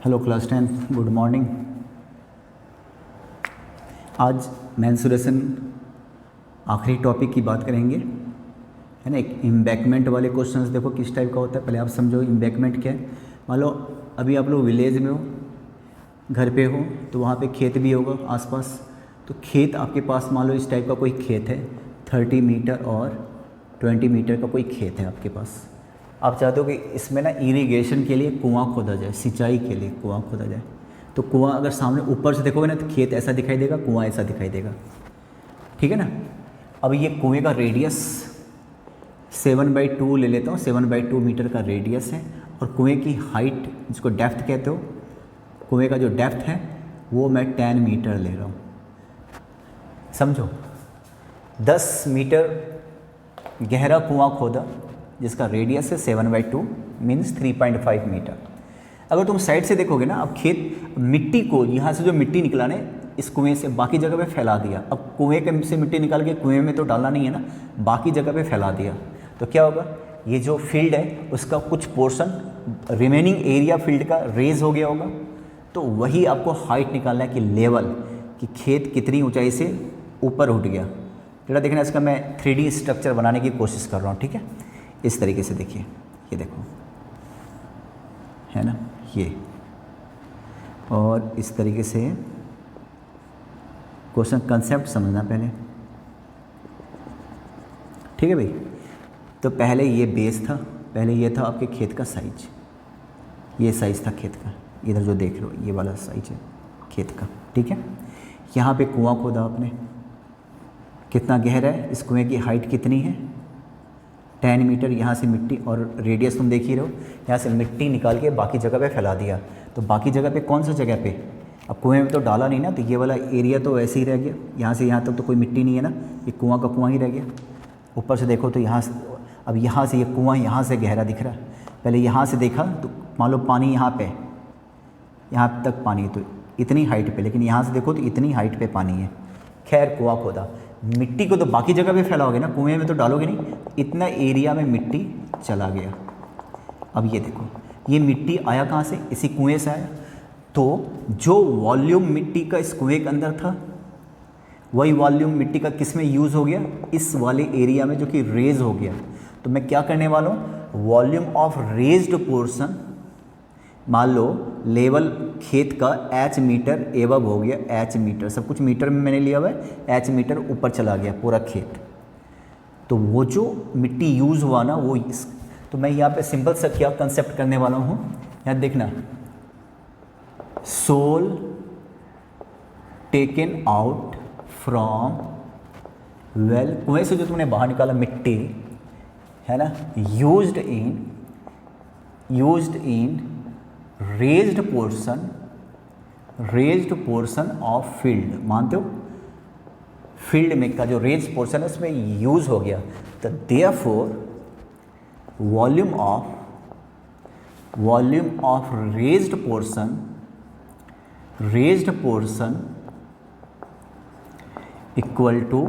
Hello class 10, good morning. आज mensuration आखिरी topic की बात करेंगे, है ना। एक एम्बैकमेंट वाले क्वेश्चंस देखो किस टाइप का होता है, पहले आप समझो एम्बैकमेंट क्या है। मान लो अभी आप लोग विलेज में हो, घर पे हो, तो वहाँ पे खेत भी होगा आसपास। तो खेत आपके पास, मान लो इस टाइप का कोई खेत है, 30 मीटर और 20 मीटर का कोई खेत है आपके पास। आप चाहते हो कि इसमें ना इरिगेशन के लिए कुआं खोदा जाए, सिंचाई के लिए कुआं खोदा जाए। तो कुआं अगर सामने ऊपर से देखोगे ना तो खेत ऐसा दिखाई देगा, कुआं ऐसा दिखाई देगा, ठीक है ना। अब ये कुएं का रेडियस 7/2 ले लेता हूँ, 7/2 मीटर का रेडियस है। और कुएं की हाइट, जिसको डेप्थ कहते हो, कुएं का जो डेप्थ है वो मैं 10 मीटर ले रहा हूँ। समझो, 10 मीटर गहरा कुआं खोदा जिसका रेडियस है 7/2 मीन्स 3.5 मीटर। अगर तुम साइड से देखोगे ना, अब खेत मिट्टी को, यहाँ से जो मिट्टी निकला ने इस कुएं से बाकी जगह पे फैला दिया। अब कुएं के से मिट्टी निकाल के कुएं में तो डालना नहीं है ना, बाकी जगह पे फैला दिया। तो क्या होगा, ये जो फील्ड है उसका कुछ पोर्शन, रिमेनिंग एरिया फील्ड का रेज हो गया होगा। तो वही आपको हाइट निकालना है कि लेवल, कि खेत कितनी ऊंचाई से ऊपर उठ गया। जरा देखना, इसका मैं 3D स्ट्रक्चर बनाने की कोशिश कर रहा हूँ, ठीक है। इस तरीके से देखिए, ये देखो, है ना, ये। और इस तरीके से क्वेश्चन कंसेप्ट समझना पहले, ठीक है भाई। तो पहले ये बेस था, पहले ये था आपके खेत का साइज, ये साइज था खेत का, इधर जो देख रहे हो ये वाला साइज है खेत का, ठीक है। यहाँ पे कुआं खोदा आपने, कितना गहरा है, इस कुएं की हाइट कितनी है 10 मीटर। यहाँ से मिट्टी, और रेडियस तुम देख ही रहे हो, यहाँ से मिट्टी निकाल के बाकी जगह पे फैला दिया। तो बाकी जगह पे कौन सा जगह पे, अब कुएं में तो डाला नहीं ना, तो ये वाला एरिया तो वैसे ही रह गया। यहाँ से यहाँ तक तो कोई मिट्टी नहीं है ना, ये कुआं का कुआं ही रह गया। ऊपर से देखो तो यहाँ से, अब यहाँ से ये कुआं यहाँ से गहरा दिख रहा है। पहले यहाँ से देखा तो मान लो पानी यहाँ पे, यहाँ तक पानी, तो इतनी हाइट पे, लेकिन यहाँ से देखो तो इतनी हाइट पे पानी है। खैर, कुआं खोदा, मिट्टी को तो बाकी जगह पे फैलाओगे ना, कुएं में तो डालोगे नहीं। इतना एरिया में मिट्टी चला गया। अब ये देखो, ये मिट्टी आया कहाँ से, इसी कुएं से आया। तो जो वॉल्यूम मिट्टी का इस कुएं के अंदर था, वही वॉल्यूम मिट्टी का किस में यूज़ हो गया, इस वाले एरिया में, जो कि रेज हो गया। तो मैं क्या करने वाला हूँ, वॉल्यूम ऑफ रेज्ड पोर्शन, मान लो लेवल खेत का h मीटर एवब हो गया, h मीटर, सब कुछ मीटर में मैंने लिया हुआ है, h मीटर ऊपर चला गया पूरा खेत। तो वो जो मिट्टी यूज़ हुआ ना, वो तो मैं यहाँ पे सिंपल सा क्या कंसेप्ट करने वाला हूँ, यहाँ देखना, soil taken out from well, कुएं से जो तुमने बाहर निकाला मिट्टी, है ना, used in raised portion of field. मानते हो, फील्ड में का जो रेज्ड पोर्शन है उसमें यूज हो गया। तो therefore volume of raised portion equal to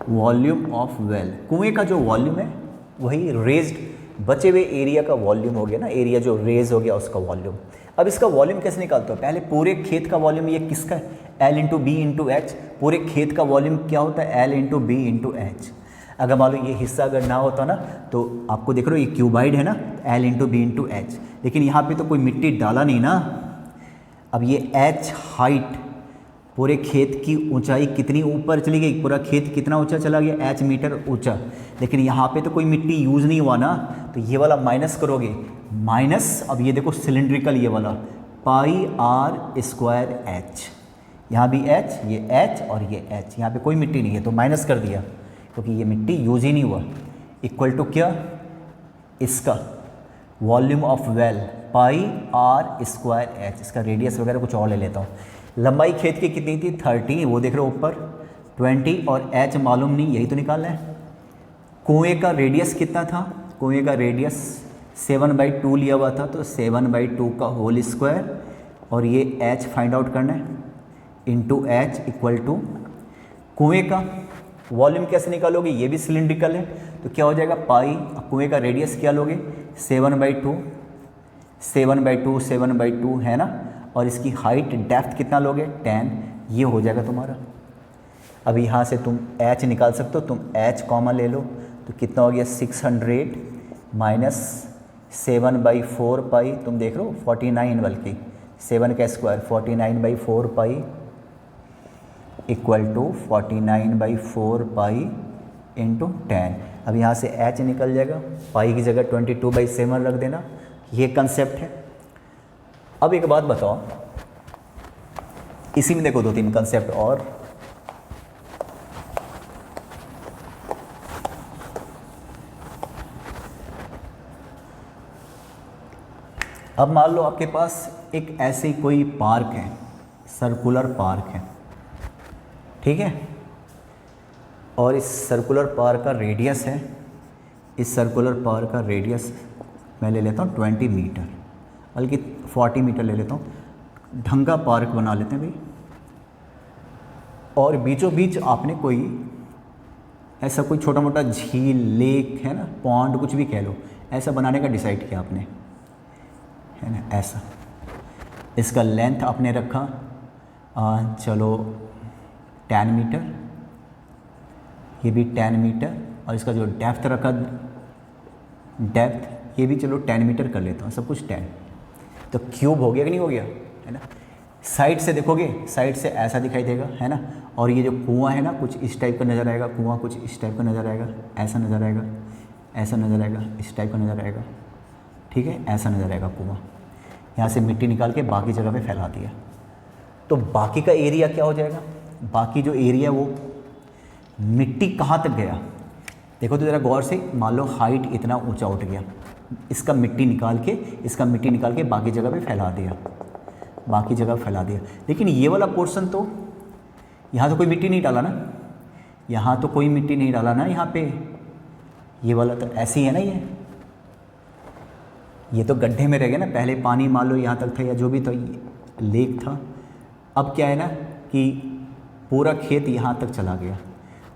volume of well. कुएं का जो वॉल्यूम है वही रेज्ड बचे हुए एरिया का वॉल्यूम हो गया ना, एरिया जो रेज हो गया उसका वॉल्यूम। अब इसका वॉल्यूम कैसे निकालते हो, पहले पूरे खेत का वॉल्यूम, ये किसका है, L into B into H. पूरे खेत का वॉल्यूम क्या होता है, L into B into H. अगर मान लो ये हिस्सा अगर ना होता ना, तो आपको देख रहे हो ये क्यूबाइड है ना, L into B into H. लेकिन यहाँ पे तो कोई मिट्टी डाला नहीं ना। अब ये एच हाइट, पूरे खेत की ऊंचाई कितनी ऊपर चली गई, पूरा खेत कितना ऊंचा चला गया, h मीटर ऊंचा। लेकिन यहाँ पे तो कोई मिट्टी यूज़ नहीं हुआ ना, तो ये वाला माइनस करोगे, माइनस, अब ये देखो सिलिंड्रिकल, ये वाला πr² h, यहाँ भी h, ये h और ये h, यहाँ पे कोई मिट्टी नहीं है तो माइनस कर दिया, क्योंकि ये मिट्टी यूज़ ही नहीं हुआ। इक्वल टू क्या, इसका volume of well πr² h, इसका रेडियस वगैरह कुछ और ले लेता हूँ। लंबाई खेत की कितनी थी, 30, वो देख रहे हो ऊपर 20, और h मालूम नहीं, यही तो निकालना है। कुएं का रेडियस कितना था, कुएं का रेडियस 7/2 लिया हुआ था, तो 7/2 का होल स्क्वायर, और ये h फाइंड आउट करना है, इंटू h इक्वल टू, कुएं का वॉल्यूम कैसे निकालोगे, ये भी सिलिंड्रिकल है, तो क्या हो जाएगा पाई, कुएं का रेडियस क्या लोगे 7/2 7/2 7/2 है ना, और इसकी हाइट डेप्थ कितना लोगे 10, ये हो जाएगा तुम्हारा। अब यहाँ से तुम h निकाल सकते हो, तुम h कॉमन ले लो तो कितना हो गया 600 माइनस 7/4 पाई, तुम देख रहे हो 49, बल्कि 7 का square 49/4 pi equal to 49/4 pi into 10। अब यहाँ से h निकल जाएगा, पाई की जगह 22/7 रख देना, ये कंसेप्ट है। अब एक बात बताओ, इसी में देखो 2-3 कंसेप्ट और। अब मान लो आपके पास एक ऐसे कोई पार्क है, सर्कुलर पार्क है, ठीक है, और इस सर्कुलर पार्क का रेडियस है, इस सर्कुलर पार्क का रेडियस मैं ले लेता हूँ 20 मीटर, बल्कि 40 मीटर ले लेता हूँ। ढंग का पार्क बना लेते हैं भाई, और बीचों बीच आपने कोई ऐसा कोई छोटा मोटा झील, लेक है ना, पॉन्ड, कुछ भी कह लो, ऐसा बनाने का डिसाइड किया आपने, है ना, ऐसा। इसका लेंथ आपने रखा चलो 10 मीटर, ये भी 10 मीटर, और इसका जो डेप्थ रखा, डेप्थ ये भी चलो 10 मीटर कर लेता हूँ, सब कुछ 10। तो क्यूब हो गया कि नहीं हो गया, है ना। साइड से देखोगे, साइड से ऐसा दिखाई देगा, है ना, और ये जो कुआं है ना, कुछ इस टाइप का नज़र आएगा, कुआं कुछ इस टाइप का नज़र आएगा, ऐसा नज़र आएगा, ऐसा नज़र आएगा, इस टाइप का नज़र आएगा, ठीक है, ऐसा नज़र आएगा कुआं। यहाँ से मिट्टी निकाल के बाकी जगह पे फैला दिया, तो बाकी का एरिया क्या हो जाएगा, बाकी जो एरिया वो मिट्टी कहाँ तक गया, देखो तो ज़रा गौर से, मान लो हाइट इतना ऊंचा उठ गया, इसका मिट्टी निकाल के बाकी जगह पे फैला दिया, बाकी जगह फैला दिया। लेकिन ये वाला पोर्शन तो यहाँ तो कोई मिट्टी नहीं डाला ना, यहाँ तो कोई मिट्टी नहीं डाला ना, यहाँ पे ये वाला तो ऐसे ही है ना, ये तो गड्ढे में रह गया ना। पहले पानी मान लो यहाँ तक था, या जो भी था, लेक था, अब क्या है ना कि पूरा खेत यहाँ तक चला गया,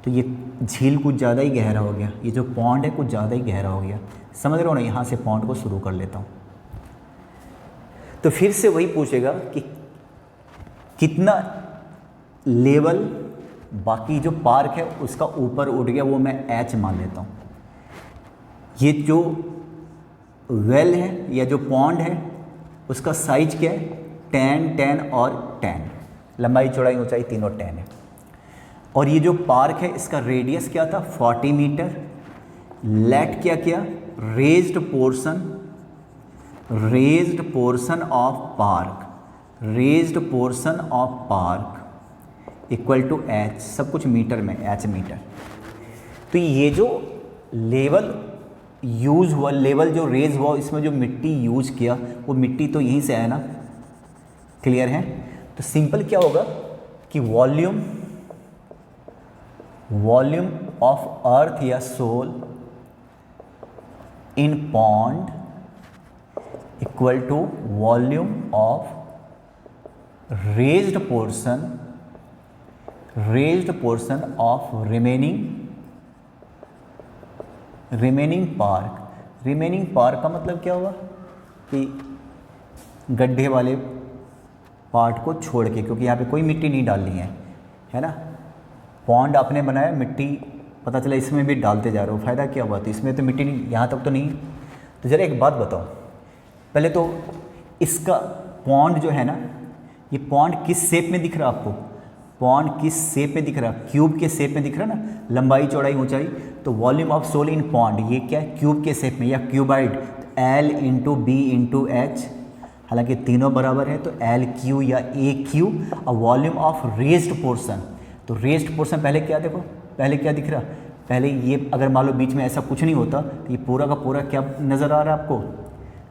तो ये झील कुछ ज़्यादा ही गहरा हो गया, ये जो पॉन्ड है कुछ ज़्यादा ही गहरा हो गया, समझ रहे हो ना। यहाँ से पॉन्ड को शुरू कर लेता हूँ, तो फिर से वही पूछेगा कि कितना लेवल बाकी जो पार्क है उसका ऊपर उठ गया, वो मैं h मान लेता हूँ। ये जो वेल है या जो पॉन्ड है उसका साइज क्या है, 10 10 और 10, लंबाई चौड़ाई ऊंचाई तीनों 10 है। और ये जो पार्क है इसका रेडियस क्या था, 40 मीटर। लेट क्या किया, raised portion of park equal to h, सब कुछ मीटर में, h मीटर। तो ये जो लेवल यूज़ हुआ, लेवल जो रेज हुआ, इसमें जो मिट्टी यूज़ किया वो मिट्टी तो यहीं से आया ना, क्लियर है। तो सिंपल क्या होगा कि वॉल्यूम ऑफ अर्थ या soil in pond equal to volume of raised portion of remaining park का मतलब क्या हुआ कि गड्ढे वाले पार्ट को छोड़ के, क्योंकि यहाँ पे कोई मिट्टी नहीं डालनी है ना। पॉन्ड आपने बनाया, मिट्टी पता चला इसमें भी डालते जा रहे हो, फ़ायदा क्या हुआ, तो इसमें तो मिट्टी नहीं, यहाँ तक तो नहीं। तो ज़रा एक बात बताओ, पहले तो इसका पॉन्ड जो है ना, ये पॉन्ड किस शेप में दिख रहा है आपको, पॉन्ड किस शेप में दिख रहा है, क्यूब के शेप में दिख रहा है ना, लंबाई चौड़ाई ऊंचाई। तो volume of soil in pond ये क्या है, क्यूब के शेप में या cuboid, L into B into H, हालांकि तीनों बराबर है तो एल क्यू या ए क्यू। और वॉल्यूम ऑफ रेज्ड पोर्शन, तो रेज्ड पोर्शन पहले क्या, देखो पहले क्या दिख रहा, पहले ये अगर मान लो बीच में ऐसा कुछ नहीं होता तो ये पूरा का पूरा क्या नज़र आ रहा है आपको,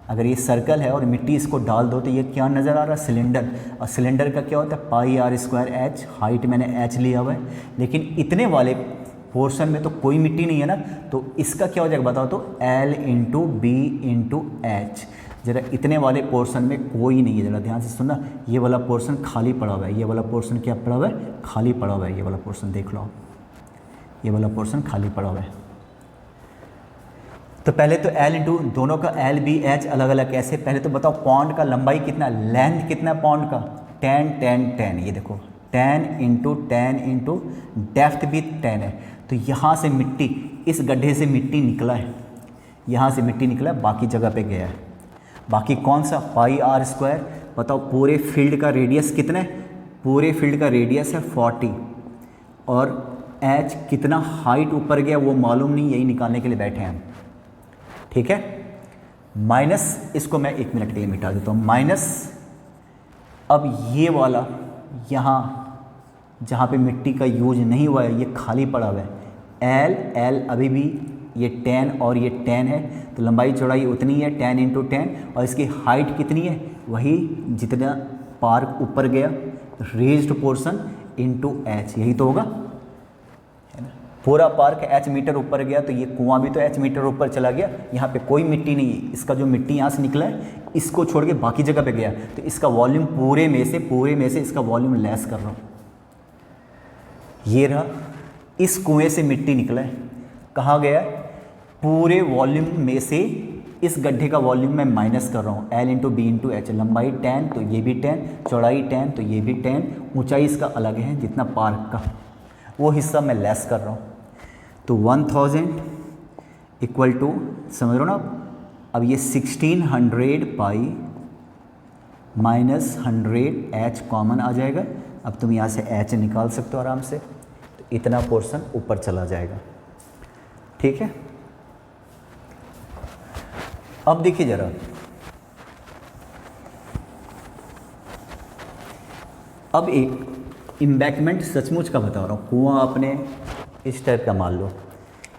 अगर ये सर्कल है और मिट्टी इसको डाल दो तो ये क्या नज़र आ रहा है, सिलेंडर। और सिलेंडर का क्या होता है, pi R square H, height मैंने एच लिया हुआ है, लेकिन इतने वाले पोर्शन में तो कोई मिट्टी नहीं है ना, तो इसका क्या हो जाएगा बताओ, तो L into B into H. ज़रा इतने वाले पोर्शन में कोई नहीं है, ज़रा ध्यान से सुनना, ये वाला पोर्शन खाली पड़ा हुआ है, ये वाला पोर्शन क्या पड़ा हुआ है, खाली पड़ा हुआ है, ये वाला पोर्शन देख लो, ये वाला पोर्शन खाली पड़ा हुआ है। तो पहले तो L इंटू दोनों का L B H अलग अलग कैसे, पहले तो बताओ पॉन्ड का लंबाई कितना, लेंथ कितना पॉन्ड का, 10 10 10, ये देखो 10 इंटू डेप्थ भी 10 है। तो यहाँ से मिट्टी, इस गड्ढे से मिट्टी निकला है, यहाँ से मिट्टी निकला है, बाकी जगह पे गया है। बाकी कौन सा, पाई आर स्क्वायर। बताओ पूरे फील्ड का रेडियस कितना है, पूरे फील्ड का रेडियस है 40, और H कितना हाइट ऊपर गया वो मालूम नहीं, यही निकालने के लिए बैठे हैं हम, ठीक है। माइनस, इसको मैं 1 मिनट के लिए मिटा देता हूँ, माइनस अब ये वाला यहाँ जहाँ पे मिट्टी का यूज नहीं हुआ है ये खाली पड़ा हुआ है, L अभी भी ये 10 और ये 10 है, तो लंबाई चौड़ाई उतनी है 10 इंटू 10, और इसकी हाइट कितनी है, वही जितना पार्क ऊपर गया, रेज्ड पोर्शन इंटू H, यही तो होगा, है ना। पूरा पार्क H मीटर ऊपर गया तो ये कुआं भी तो H मीटर ऊपर चला गया, यहाँ पे कोई मिट्टी नहीं है, इसका जो मिट्टी यहाँ से निकला है इसको छोड़ के बाकी जगह पे गया, तो इसका वॉल्यूम पूरे में से इसका वॉल्यूम लेस कर रहा हूँ। ये रहा, इस कुएं से मिट्टी निकला है, कहाँ गया, पूरे वॉल्यूम में से इस गड्ढे का वॉल्यूम मैं माइनस कर रहा हूँ, L into B into H, लंबाई 10 तो ये भी 10, चौड़ाई 10 तो ये भी 10, ऊंचाई इसका अलग है जितना पार्क का, वो हिस्सा मैं लेस कर रहा हूँ। तो 1000 इक्वल टू, समझ रहे हो ना। अब ये 1600 पाई माइनस 100 H कॉमन आ जाएगा, अब तुम यहाँ से H निकाल सकते हो आराम से, तो इतना पोर्शन ऊपर चला जाएगा, ठीक है। अब देखिए जरा, अब एक इम्बैकमेंट सचमुच का बता रहा हूँ। कुआं आपने इस टाइप का मान लो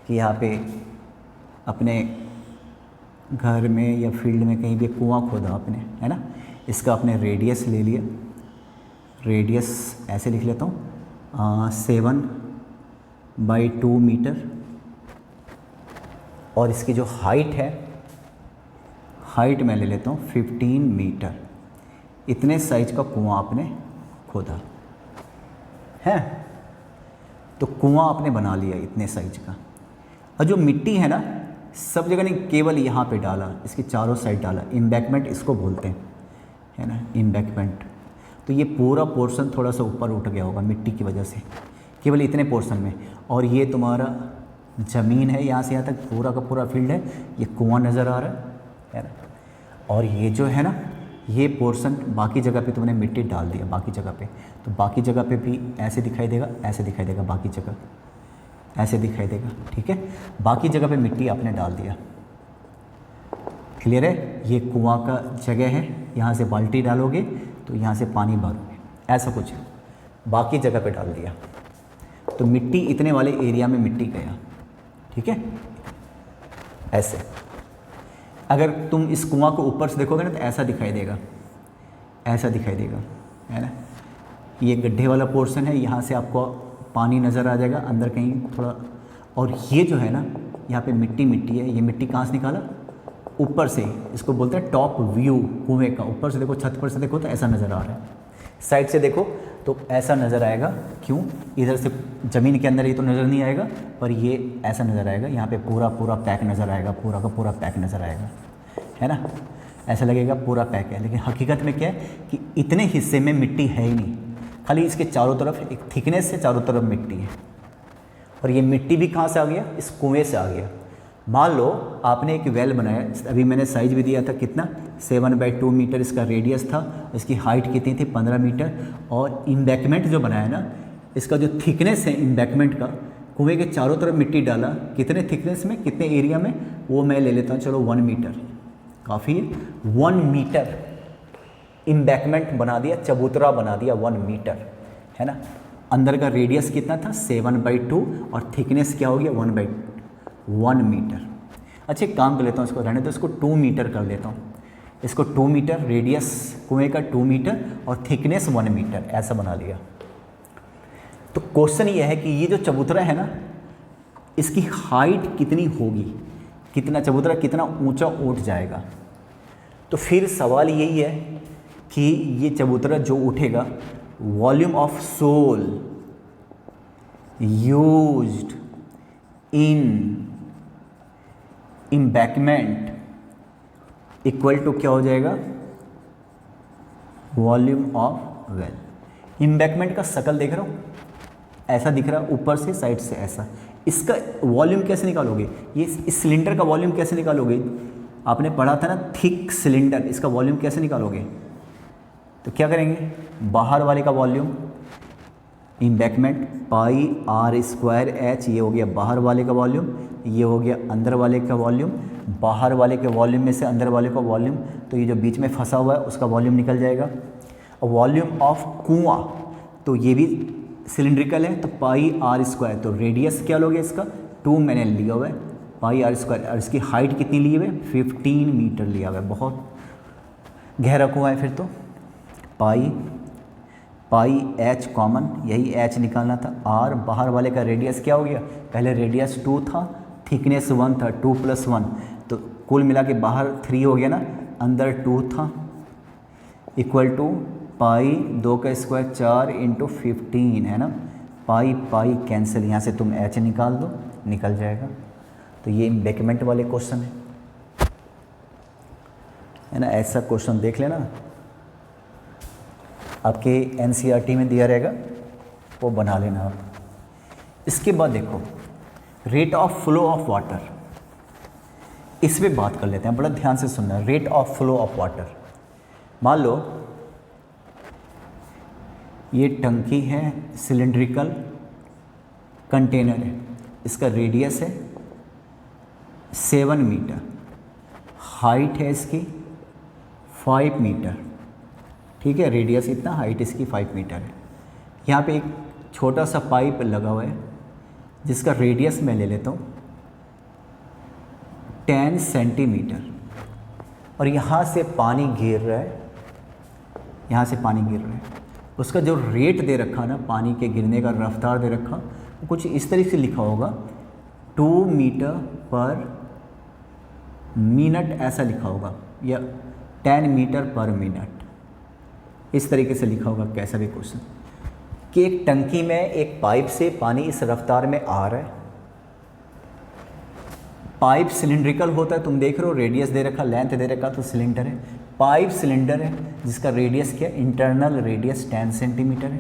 कि यहाँ पे अपने घर में या फील्ड में कहीं भी कुआं खोदा आपने, है ना, इसका आपने रेडियस ले लिया, रेडियस ऐसे लिख लेता हूँ 7/2 मीटर, और इसकी जो हाइट है, हाइट मैं ले लेता हूँ 15 मीटर। इतने साइज का कुआं आपने खोदा है, तो कुआं आपने बना लिया इतने साइज का, और जो मिट्टी है ना सब जगह नहीं, केवल यहाँ पे डाला, इसके चारों साइड डाला, इम्बैकमेंट इसको बोलते हैं, है ना, इम्बैकमेंट। तो ये पूरा पोर्शन थोड़ा सा ऊपर उठ गया होगा मिट्टी की वजह से, केवल इतने पोर्शन में, और ये तुम्हारा ज़मीन है, यहाँ से यहाँ तक पूरा का पूरा फील्ड है, ये कुआं नज़र आ रहा है ना, और ये जो है ना ये पोर्शन बाकी जगह पे तुमने मिट्टी डाल दिया, बाकी जगह पे, तो बाकी जगह पे भी ऐसे दिखाई देगा, ऐसे दिखाई देगा, बाकी जगह ऐसे दिखाई देगा, ठीक है। बाकी जगह पे मिट्टी आपने डाल दिया, क्लियर है। ये कुआं का जगह है, यहाँ से बाल्टी डालोगे तो यहाँ से पानी भरोगे, ऐसा कुछ है, बाकी जगह पे डाल दिया, तो मिट्टी इतने वाले एरिया में मिट्टी गया, ठीक है। ऐसे अगर तुम इस कुआं को ऊपर से देखोगे ना तो ऐसा दिखाई देगा, ऐसा दिखाई देगा, है ना। ये गड्ढे वाला पोर्शन है, यहाँ से आपको पानी नज़र आ जाएगा अंदर कहीं थोड़ा, और ये जो है ना यहाँ पे मिट्टी है, ये मिट्टी कहाँ से निकाला, ऊपर से, इसको बोलते हैं टॉप व्यू कुएं का। ऊपर से देखो, छत पर से देखो तो ऐसा नज़र आ रहा है, साइड से देखो तो ऐसा नज़र आएगा, क्यों, इधर से ज़मीन के अंदर ये तो नज़र नहीं आएगा, पर ये ऐसा नज़र आएगा, यहाँ पे पूरा पैक नज़र आएगा, पूरा का पूरा पैक नज़र आएगा, है ना, ऐसा लगेगा पूरा पैक है। लेकिन हकीकत में क्या है कि इतने हिस्से में मिट्टी है ही नहीं, खाली इसके चारों तरफ एक थिकनेस से चारों तरफ मिट्टी है, और ये मिट्टी भी कहाँ से आ गया, इस कुएँ से आ गया। मान लो आपने एक वेल बनाया, अभी मैंने साइज भी दिया था कितना, 7/2 मीटर इसका रेडियस था, इसकी हाइट कितनी थी 15 मीटर, और इम्बैकमेंट जो बनाया ना, इसका जो थिकनेस है इम्बैकमेंट का, कुएं के चारों तरफ मिट्टी डाला, कितने थिकनेस में, कितने एरिया में, वो मैं ले लेता हूँ, चलो 1 मीटर काफ़ी है, 1 मीटर इम्बैकमेंट बना दिया, चबूतरा बना दिया 1 मीटर, है ना। अंदर का रेडियस कितना था 7/2, और थिकनेस क्या हो गया 1 मीटर। अच्छा एक काम कर लेता हूँ, इसको रहने तो इसको 2 मीटर कर लेता हूँ, इसको 2 मीटर, रेडियस कुएं का 2 मीटर और थिकनेस 1 मीटर, ऐसा बना लिया। तो क्वेश्चन ये है कि ये जो चबूतरा है ना, इसकी हाइट कितनी होगी, कितना चबूतरा कितना ऊंचा उठ जाएगा। तो फिर सवाल यही है कि ये चबूतरा जो उठेगा, volume of soil used in embankment equal to क्या हो जाएगा, वॉल्यूम ऑफ वेल। इम्बैकमेंट का शकल देख रहे हो, ऐसा दिख रहा है ऊपर से, साइड से ऐसा। इसका वॉल्यूम कैसे निकालोगे, ये इस सिलेंडर का वॉल्यूम कैसे निकालोगे, आपने पढ़ा था ना थिक सिलेंडर, इसका वॉल्यूम कैसे निकालोगे, तो क्या करेंगे, बाहर वाले का volume embankment pi R square H, ये हो गया बाहर वाले का वॉल्यूम, ये हो गया अंदर वाले का वॉल्यूम, बाहर वाले के वॉल्यूम में से अंदर वाले का वॉल्यूम, तो ये जो बीच में फंसा हुआ है उसका वॉल्यूम निकल जाएगा। और वॉल्यूम ऑफ कुआं, तो ये भी सिलिंड्रिकल है, तो पाई आर स्क्वायर, तो रेडियस क्या लोगे इसका 2 मैंने लिया हुआ है पाई आर स्क्वायर, और इसकी हाइट कितनी ली हुई है 15 मीटर लिया हुआ है, बहुत गहरा कुआं है फिर तो। पाई एच कॉमन, यही एच निकालना था, आर बाहर वाले का रेडियस क्या हो गया, पहले रेडियस 2 था, थिकनेस 1 था, 2 + 1, तो कुल मिला के बाहर 3 हो गया ना, अंदर 2 था, इक्वल टू पाई 2 का स्क्वायर 4 × 15 है ना, पाई कैंसिल, यहाँ से तुम एच निकाल दो, निकल जाएगा। तो ये इम्बैकमेंट वाले क्वेश्चन है ना, ऐसा क्वेश्चन देख लेना, आपके एनसीईआरटी में दिया रहेगा, वो बना लेना आप। इसके बाद देखो rate of flow of water, इस पर बात कर लेते हैं, बड़ा ध्यान से सुनना। Rate of flow of water, मान लो ये टंकी है, सिलिंड्रिकल कंटेनर है, इसका रेडियस है 7 मीटर, हाइट है इसकी 5 मीटर, ठीक है, रेडियस इतना, हाइट इसकी 5 मीटर है। यहाँ पे एक छोटा सा पाइप लगा हुआ है जिसका रेडियस मैं ले लेता हूँ 10 सेंटीमीटर, और यहाँ से पानी गिर रहा है, यहाँ से पानी गिर रहा है, उसका जो रेट दे रखा ना, पानी के गिरने का रफ्तार दे रखा, वो कुछ इस तरीके से लिखा होगा 2 मीटर पर मिनट, ऐसा लिखा होगा, या 10 मीटर पर मिनट, इस तरीके से लिखा होगा, कैसा भी क्वेश्चन, कि एक टंकी में एक पाइप से पानी इस रफ्तार में आ रहा है, पाइप सिलिंड्रिकल होता है, तुम देख रहे हो रेडियस दे रखा, लेंथ दे रखा, तो सिलेंडर है, पाइप सिलेंडर है जिसका रेडियस क्या, इंटरनल रेडियस 10 सेंटीमीटर है,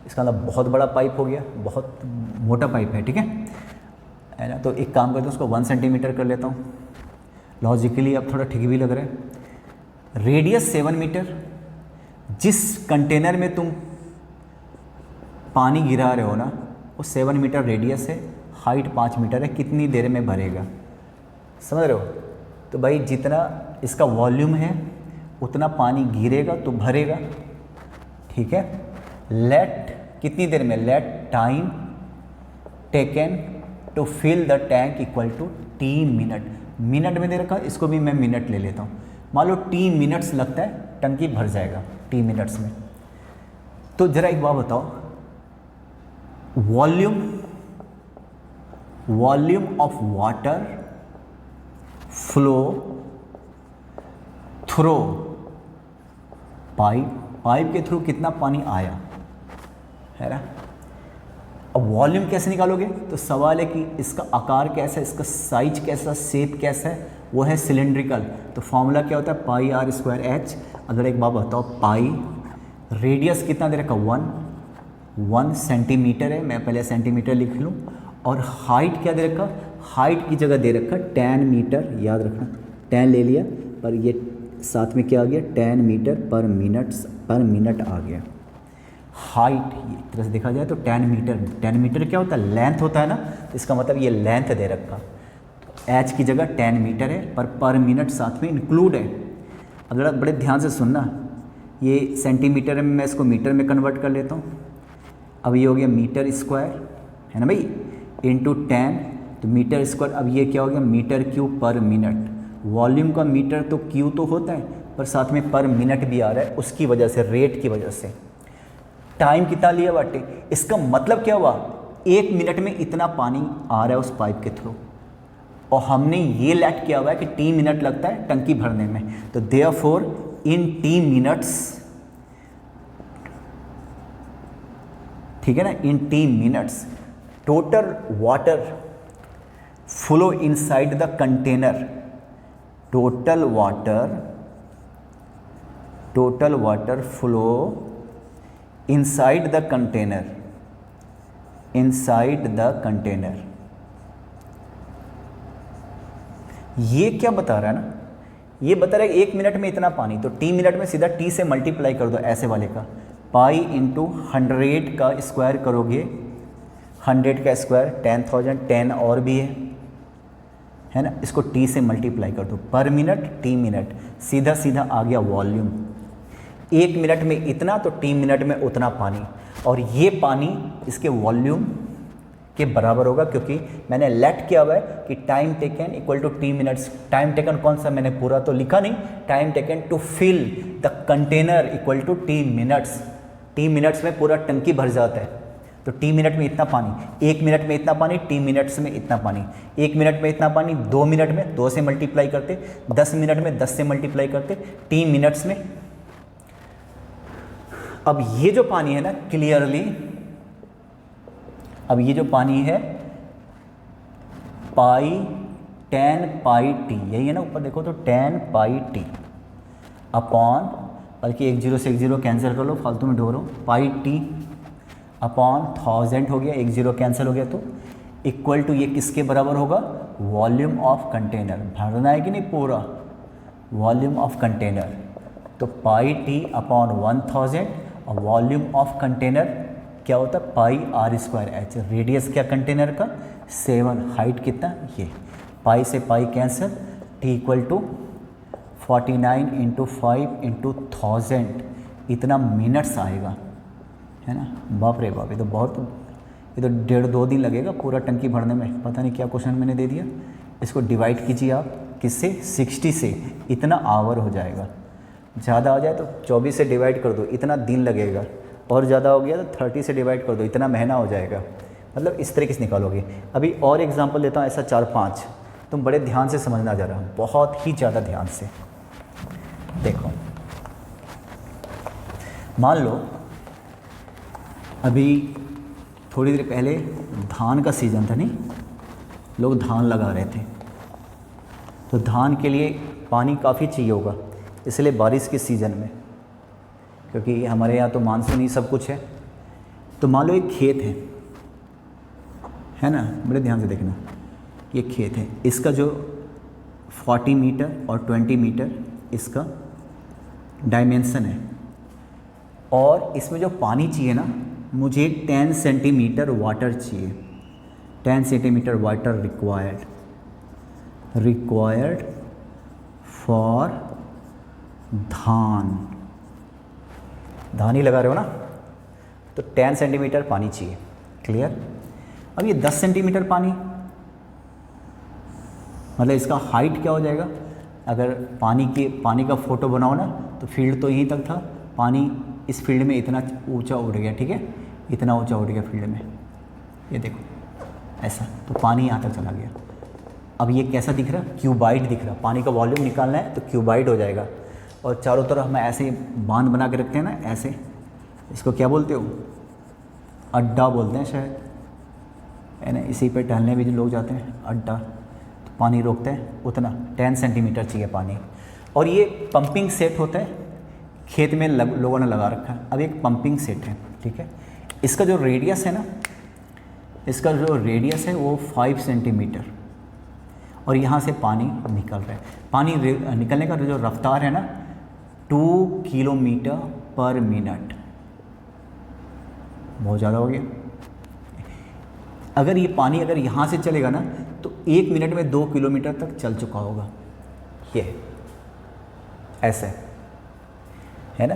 इसका मतलब बहुत बड़ा पाइप हो गया, बहुत मोटा पाइप है, ठीक है ना। तो एक काम करते हैं, उसको 1 सेंटीमीटर कर लेता हूँ, लॉजिकली अब थोड़ा ठीक भी लग रहा है। रेडियस 7 मीटर, जिस कंटेनर में तुम पानी गिरा रहे हो ना, वो 7 मीटर रेडियस है, हाइट 5 मीटर है, कितनी देर में भरेगा, समझ रहे हो। तो भाई जितना इसका वॉल्यूम है उतना पानी गिरेगा तो भरेगा, ठीक है। लेट कितनी देर में, let time taken to fill the tank equal to 3 minute, minute में दे रखा, इसको भी मैं मिनट ले लेता हूँ, मान लो 3 मिनट्स लगता है, टंकी भर जाएगा 3 मिनट्स में। तो ज़रा एक बात बताओ, volume of water flow through pipe के थ्रू कितना पानी आया है ना। अब वॉल्यूम कैसे निकालोगे, तो सवाल है कि इसका आकार कैसा है, इसका साइज कैसा, शेप कैसा है, वो है सिलिंड्रिकल, तो फॉर्मूला क्या होता है पाई आर स्क्वायर एच। अगर एक बात बताओ, पाई रेडियस कितना दे रखा 1 सेंटीमीटर है, मैं पहले सेंटीमीटर लिख लूँ, और हाइट क्या दे रखा, हाइट की जगह दे रखा 10 मीटर, याद रखना 10 ले लिया, पर ये साथ में क्या आ गया 10 मीटर पर मिनट आ गया। हाइट एक तरह से देखा जाए तो 10 मीटर क्या होता है, लेंथ होता है ना, तो इसका मतलब ये लेंथ दे रखा, तो एच की जगह 10 मीटर है, पर मिनट साथ में इंक्लूड है। अगर बड़े ध्यान से सुनना, ये सेंटीमीटर में मैं इसको मीटर में कन्वर्ट कर लेता हूँ। अब ये हो गया मीटर स्क्वायर है ना भाई, इंटू 10, तो मीटर स्क्वायर, अब ये क्या हो गया metre cube per minute. Volume का मीटर तो क्यू तो होता है, पर साथ में पर मिनट भी आ रहा है, उसकी वजह से, रेट की वजह से। टाइम कितना लिया बाटे, इसका मतलब क्या हुआ, 1 मिनट में इतना पानी आ रहा है उस पाइप के थ्रू, और हमने ये लेट किया हुआ है कि 3 मिनट लगता है टंकी भरने में, तो देयरफॉर इन 3 मिनट्स, ठीक है ना, इन 3 minutes total water flow inside the container, total water flow inside the container. ये क्या बता रहा है ना, ये बता रहा है 1 मिनट में इतना पानी, तो टी मिनट में सीधा टी से मल्टीप्लाई कर दो ऐसे वाले का, पाई इंटू 100 का स्क्वायर करोगे, 100 का स्क्वायर 10,000, 10 और भी है ना, इसको टी से मल्टीप्लाई कर दो, पर मिनट टी मिनट, सीधा सीधा आ गया वॉल्यूम। 1 मिनट में इतना तो टी मिनट में उतना पानी, और ये पानी इसके वॉल्यूम के बराबर होगा, क्योंकि मैंने लेट किया हुआ है कि time taken equal to T minutes. Time taken कौन सा मैंने पूरा तो लिखा नहीं, time taken to fill the container equal to T minutes. T minutes में पूरा टंकी भर जाता है, तो टी मिनट में इतना पानी, 1 मिनट में इतना पानी, टी मिनट्स में इतना पानी, 1 मिनट में इतना पानी, 2 मिनट में 2 से मल्टीप्लाई करते, 10 मिनट में 10 से मल्टीप्लाई करते, टी मिनट्स में। अब ये जो पानी है ना, क्लियरली अब ये जो पानी है पाई 10 पाई टी, यही है ना, ऊपर देखो तो 10 पाई टी अपॉन, बल्कि 1 0 से 1 0 कैंसिल कर लो, फालतू में ढो रहा हूँ, पाई टी अपॉन 1000 हो गया, 1 0 कैंसिल हो गया, तो इक्वल टू ये किसके बराबर होगा, वॉल्यूम ऑफ कंटेनर। भरना है कि नहीं पूरा, वॉल्यूम ऑफ कंटेनर, तो पाई टी अपॉन 1000, और वॉल्यूम ऑफ कंटेनर क्या होता है, pi R square H. Radius क्या कंटेनर का 7, हाइट कितना ये, पाई से pi cancel, T equal to 49 into 5 into 1000, इतना मिनट्स आएगा, है ना। बाप रे बाप, ये तो बहुत, ये तो 1.5-2 दिन लगेगा पूरा टंकी भरने में। पता नहीं क्या क्वेश्चन मैंने दे दिया। इसको डिवाइड कीजिए आप किससे, 60 से, इतना आवर हो जाएगा। ज़्यादा हो जाए तो 24 से डिवाइड कर दो, इतना दिन लगेगा, और ज़्यादा हो गया तो 30 से डिवाइड कर दो, इतना महीना हो जाएगा। मतलब इस तरीके से निकालोगे। अभी और एग्जांपल देता हूँ, ऐसा 4-5, तुम बड़े ध्यान से समझना जा रहा हूँ, बहुत ही ज़्यादा ध्यान से देखो। मान लो अभी थोड़ी देर पहले धान का सीज़न था, नहीं, लोग धान लगा रहे थे, तो धान के लिए पानी काफ़ी चाहिए होगा, इसलिए बारिश के सीज़न में, क्योंकि हमारे यहाँ तो मानसून ही सब कुछ है। तो मान लो एक खेत है ना, बड़े ध्यान से देखना, ये खेत है, इसका जो 40 मीटर और 20 मीटर इसका डायमेंशन है, और इसमें जो पानी चाहिए ना, मुझे 10 सेंटीमीटर वाटर चाहिए, 10 सेंटीमीटर वाटर रिक्वायर्ड फॉर धान ही लगा रहे हो ना, तो 10 सेंटीमीटर पानी चाहिए। क्लियर। अब ये 10 सेंटीमीटर पानी, मतलब इसका हाइट क्या हो जाएगा, अगर पानी का फ़ोटो बनाओ ना, तो फील्ड तो यहीं तक था, पानी इस फील्ड में इतना ऊंचा उड़ गया, ठीक है, इतना ऊंचा उड़ गया फील्ड में, ये देखो ऐसा, तो पानी यहाँ तक चला गया। अब ये कैसा दिख रहा, क्यूबाइड दिख रहा। पानी का वॉल्यूम निकालना है तो क्यूबाइड हो जाएगा, और चारों तरफ हम ऐसे बांध बना के रखते हैं ना, ऐसे, इसको क्या बोलते हो, अड्डा बोलते हैं शायद, है ना। इसी पे टहलने भी जो लोग जाते हैं, अड्डा, तो पानी रोकते हैं उतना, 10 सेंटीमीटर चाहिए पानी। और ये पंपिंग सेट होता है, खेत में लोगों ने लगा रखा है। अब एक पंपिंग सेट है, ठीक है, इसका जो रेडियस है ना, इसका जो रेडियस है वो 5 सेंटीमीटर, और यहाँ से पानी निकल रहा है। पानी निकलने का जो रफ्तार है ना, 2 किलोमीटर पर मिनट, बहुत ज़्यादा हो गया। अगर ये पानी अगर यहाँ से चलेगा ना, तो 1 मिनट में 2 किलोमीटर तक चल चुका होगा, ये ऐसे है ना।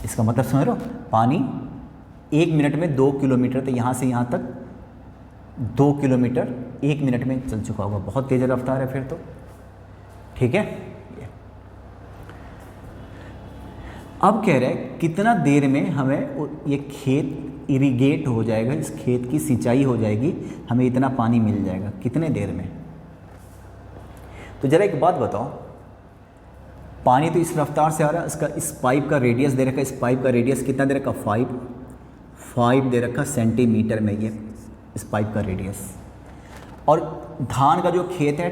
इसका मतलब समझ रहे हो, पानी 1 मिनट में 2 किलोमीटर, तो यहाँ से यहाँ तक 2 किलोमीटर 1 मिनट में चल चुका होगा। बहुत तेज़ रफ्तार है फिर तो, ठीक है। अब कह रहे हैं कितना देर में हमें ये खेत इरिगेट हो जाएगा, इस खेत की सिंचाई हो जाएगी, हमें इतना पानी मिल जाएगा, कितने देर में। तो ज़रा एक बात बताओ, पानी तो इस रफ्तार से आ रहा है, इसका इस पाइप का रेडियस दे रखा है, इस पाइप का रेडियस कितना दे रखा, 5 दे रखा सेंटीमीटर में, ये इस पाइप का रेडियस। और धान का जो खेत है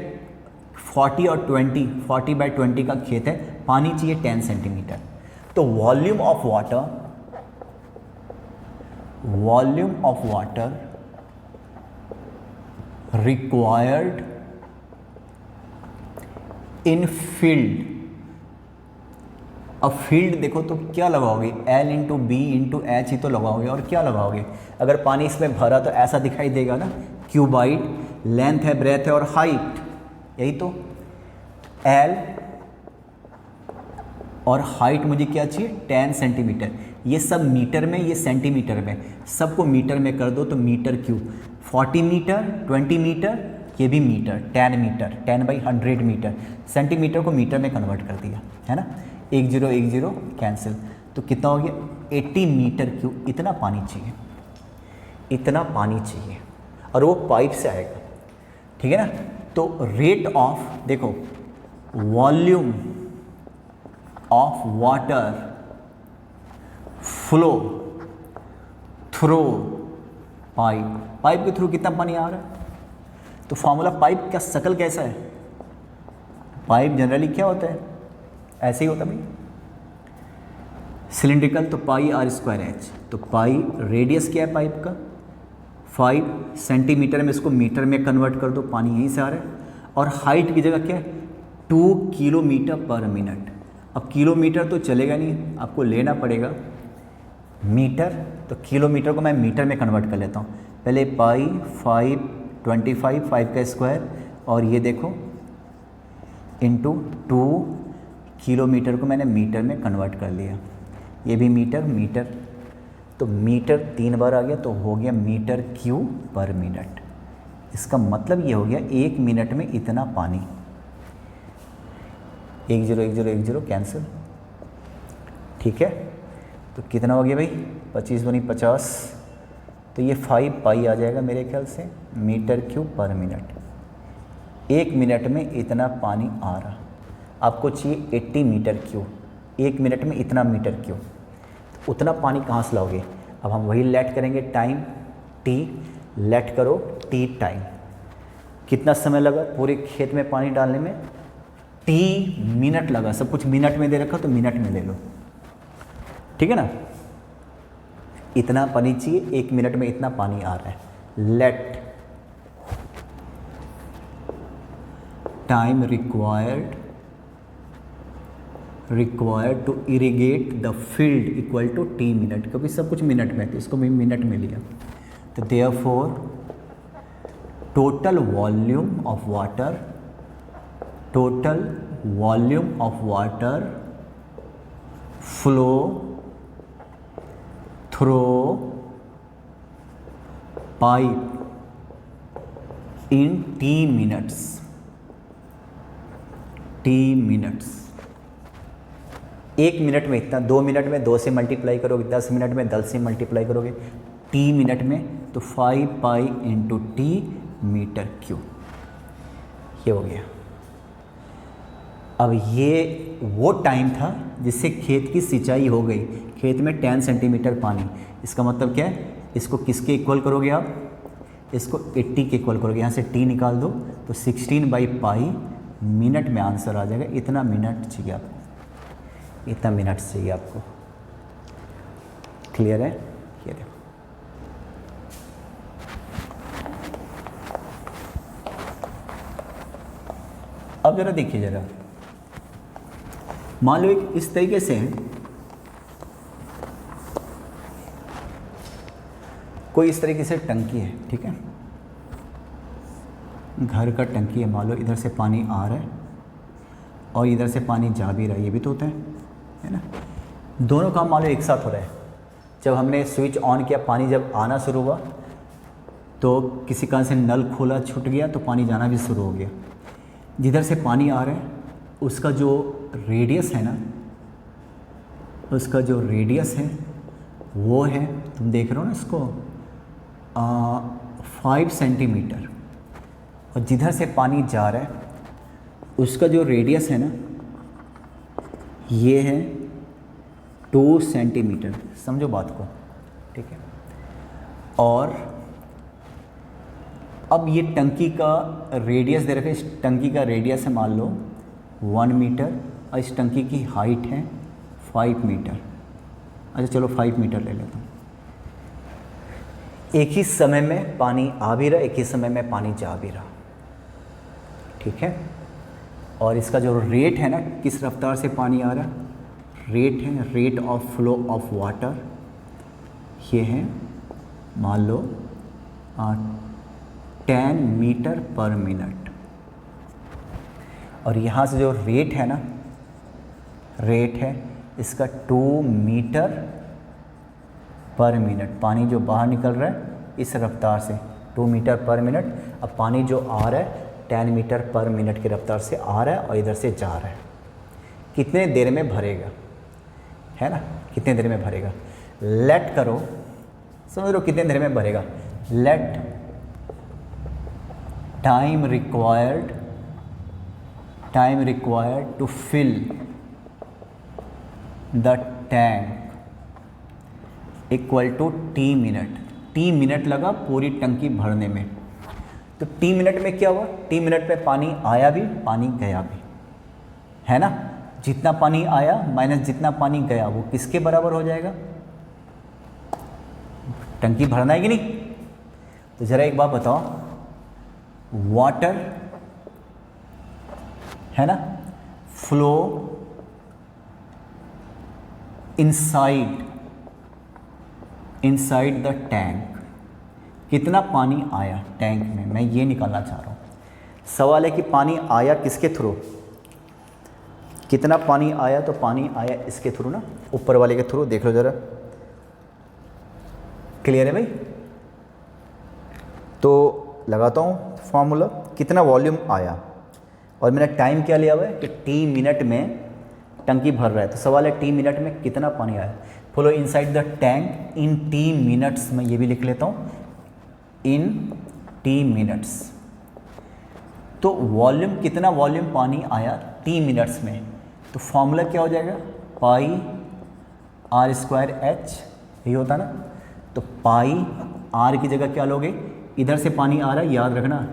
40 और 20, 40/20 का खेत है, पानी चाहिए 10 सेंटीमीटर। तो volume of water required in field. अब फील्ड देखो तो क्या लगाओगे, L into B into H ही तो लगाओगे, और क्या लगाओगे? अगर पानी इसमें भरा तो ऐसा दिखाई देगा ना, क्यूबाइड, लेंथ है, ब्रेथ है और हाइट, यही तो L, और हाइट मुझे क्या चाहिए 10 सेंटीमीटर। ये सब मीटर में, ये सेंटीमीटर में, सबको मीटर में कर दो तो मीटर क्यूब। 40 मीटर, 20 मीटर, ये भी मीटर, 10 मीटर, 10/100 मीटर। सेंटीमीटर को मीटर में कन्वर्ट कर दिया, है ना। 1 0 1 0 कैंसिल, तो कितना हो गया 80 मीटर क्यूब। इतना पानी चाहिए, इतना पानी चाहिए, और वो पाइप से आएगा, ठीक है ना। तो रेट ऑफ, देखो, volume of water flow through pipe, pipe के थ्रू कितना पानी आ रहा है। तो फॉर्मूला पाइप का शक्ल कैसा है, पाइप जनरली क्या होता है, ऐसे ही होता है भाई, सिलिंड्रिकल, तो पाई r²h। तो पाई रेडियस क्या है पाइप का 5 सेंटीमीटर में, इसको मीटर में कन्वर्ट कर दो, पानी यहीं से आ रहा है। और हाइट की जगह क्या है 2 किलोमीटर पर मिनट। अब किलोमीटर तो चलेगा नहीं, आपको लेना पड़ेगा मीटर, तो किलोमीटर को मैं मीटर में कन्वर्ट कर लेता हूँ। पहले पाई 5 25 5 का स्क्वायर, और ये देखो इंटू 2 किलोमीटर को मैंने मीटर में कन्वर्ट कर लिया, ये भी मीटर मीटर, तो मीटर 3 बार आ गया, तो हो गया मीटर क्यूब पर मिनट। इसका मतलब ये हो गया 1 मिनट में इतना पानी। 1 0 1 0 1 0 कैंसिल, ठीक है। तो कितना हो गया भाई 25 दूनी 50, तो ये 5 पाई आ जाएगा मेरे ख्याल से metre cube per minute. 1 minute में इतना पानी आ रहा, आपको चाहिए 80 मीटर क्यूब, 1 मिनट में इतना मीटर क्यूब। तो उतना पानी कहाँ से लाओगे? अब हम वही लेट करेंगे, टाइम टी, लेट करो टी टाइम, कितना समय लगा पूरे खेत में पानी डालने में, टी मिनट लगा। सब कुछ मिनट में दे रखा तो मिनट में ले लो, ठीक है ना। इतना पानी चाहिए, 1 मिनट में इतना पानी आ रहा है। Let time required to irrigate the field equal to T minute, क्योंकि सब कुछ मिनट में, तो इसको भी मिनट में लिया। तो therefore total volume of water flow through pipe in T minutes, 1 minute में इतना, 2 मिनट में 2 से मल्टीप्लाई करोगे, 10 मिनट में 10 से मल्टीप्लाई करोगे, टी मिनट में तो 5 pi into T metre cube, ये हो गया। अब ये वो टाइम था जिससे खेत की सिंचाई हो गई, खेत में 10 सेंटीमीटर पानी। इसका मतलब क्या है, इसको किसके इक्वल करोगे आप, इसको 80 के इक्वल करोगे, यहाँ से टी निकाल दो तो 16/पाई मिनट में आंसर आ जाएगा। इतना मिनट चाहिए आपको, इतना मिनट चाहिए आपको। क्लियर है? ये देखो, अब जरा देखिए, जरा मान लो एक इस तरीके से है, कोई इस तरीके से टंकी है, ठीक है, घर का टंकी है, मान लो इधर से पानी आ रहा है और इधर से पानी जा भी रहा है, ये भी तो होता है ना। दोनों काम मान लो एक साथ हो रहा है। जब हमने स्विच ऑन किया, पानी जब आना शुरू हुआ तो किसी कारण से नल खोला, छूट गया तो पानी जाना भी शुरू हो गया। जिधर से पानी आ रहा है उसका जो रेडियस है ना, उसका जो रेडियस है वो है, तुम देख रहे हो ना इसको, 5 सेंटीमीटर। और जिधर से पानी जा रहा है उसका जो रेडियस है ना, ये है 2 सेंटीमीटर। समझो बात को, ठीक है। और अब ये टंकी का रेडियस दे रखे, इस टंकी का रेडियस है मान लो 1 मीटर और इस टंकी की हाइट है 5 मीटर। अच्छा चलो 5 मीटर ले लेता हूँ। एक ही समय में पानी आ भी रहा, एक ही समय में पानी जा भी रहा, ठीक है। और इसका जो रेट है ना, किस रफ्तार से पानी आ रहा, रेट है rate of flow of water, ये है मान लो 10 मीटर पर मिनट। और यहाँ से जो रेट है ना, रेट है इसका 2 मीटर पर मिनट। पानी जो बाहर निकल रहा है इस रफ्तार से 2 मीटर पर मिनट। अब पानी जो आ रहा है 10 मीटर पर मिनट की रफ्तार से आ रहा है और इधर से जा रहा है। कितने देर में भरेगा, है ना, कितने देर में भरेगा। लेट करो, समझ लो कितने देर में भरेगा। Let time required to fill the tank equal to T minute. T minute लगा पूरी टंकी भरने में। तो टी मिनट में क्या हुआ, टी मिनट में पानी आया भी पानी गया भी, है ना। जितना पानी आया माइनस जितना पानी गया वो किसके बराबर हो जाएगा, टंकी भरना है कि नहीं। तो ज़रा एक बात बताओ, वाटर है ना फ्लो इनसाइड द टैंक, कितना पानी आया टैंक में, मैं ये निकालना चाह रहा हूँ। सवाल है कि पानी आया किसके थ्रू, कितना पानी आया, तो पानी आया इसके थ्रू ना, ऊपर वाले के थ्रू। देख लो ज़रा, क्लियर है भाई। तो लगाता हूँ फॉर्मूला, कितना वॉल्यूम आया और मैंने टाइम क्या लिया हुआ है कि टी मिनट में टंकी भर रहा है। तो सवाल है टी मिनट में कितना पानी आया। Flow inside the tank in T minutes, मैं ये भी लिख लेता हूँ इन टी मिनट्स। तो वॉल्यूम, कितना वॉल्यूम पानी आया टी मिनट्स में, तो फॉर्मूला क्या हो जाएगा, पाई आर स्क्वायर एच, यही होता ना। तो पाई आर की जगह क्या लोगे, इधर से पानी आ रहा है, याद रखना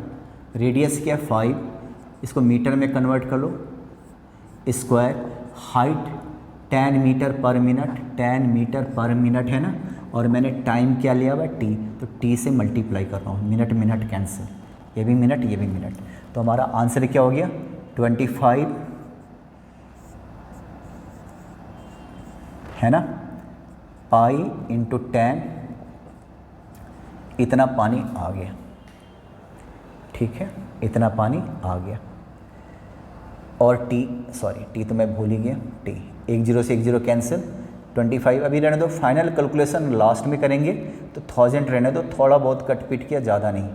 रेडियस क्या है 5, इसको मीटर में कन्वर्ट कर लो, square, height 10 metre per minute, 10 metre per minute है ना। और मैंने टाइम क्या लिया हुआ टी, तो टी से मल्टीप्लाई कर रहा हूँ, मिनट मिनट कैंसिल, ये भी मिनट ये भी मिनट। तो हमारा आंसर क्या हो गया 25, है ना, पाई इंटू 10, इतना पानी आ गया, ठीक है, इतना पानी आ गया। और टी, सॉरी टी तो मैं भूल ही गया, टी 1 0 से 1 0 कैंसिल, 25 अभी रहने दो, फाइनल कैलकुलेशन लास्ट में करेंगे। तो 1000 रहने दो, थोड़ा बहुत कट पीट किया, ज़्यादा नहीं।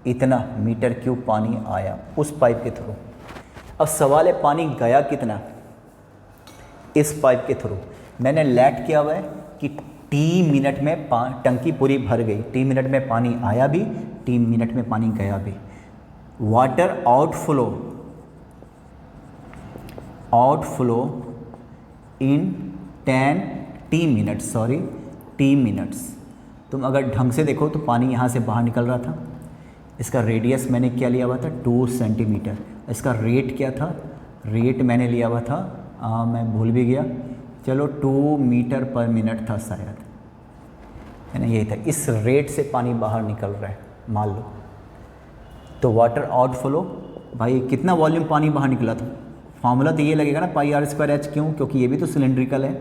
इतना मीटर क्यूब पानी आया उस पाइप के थ्रू। अब सवाल है पानी गया कितना, इस पाइप के थ्रू। मैंने लेट किया हुआ है कि टी मिनट में टंकी पूरी भर गई, टी मिनट में पानी आया भी, टी मिनट में पानी गया भी। वाटर आउटफ्लो इन 10 T minutes, sorry T minutes. तुम अगर ढंग से देखो तो पानी यहाँ से बाहर निकल रहा था, इसका रेडियस मैंने क्या लिया हुआ था 2 सेंटीमीटर। इसका रेट क्या था, रेट मैंने लिया हुआ था मैं भूल भी गया, चलो 2 मीटर पर मिनट था शायद, है ना, यही था। इस रेट से पानी बाहर निकल रहा है मान लो। तो वाटर आउटफ्लो, भाई कितना वॉल्यूम पानी बाहर निकला था, फार्मूला तो ये लगेगा ना पाई आर स्क्वायर एच, क्यों, क्योंकि ये भी तो सिलेंड्रिकल है।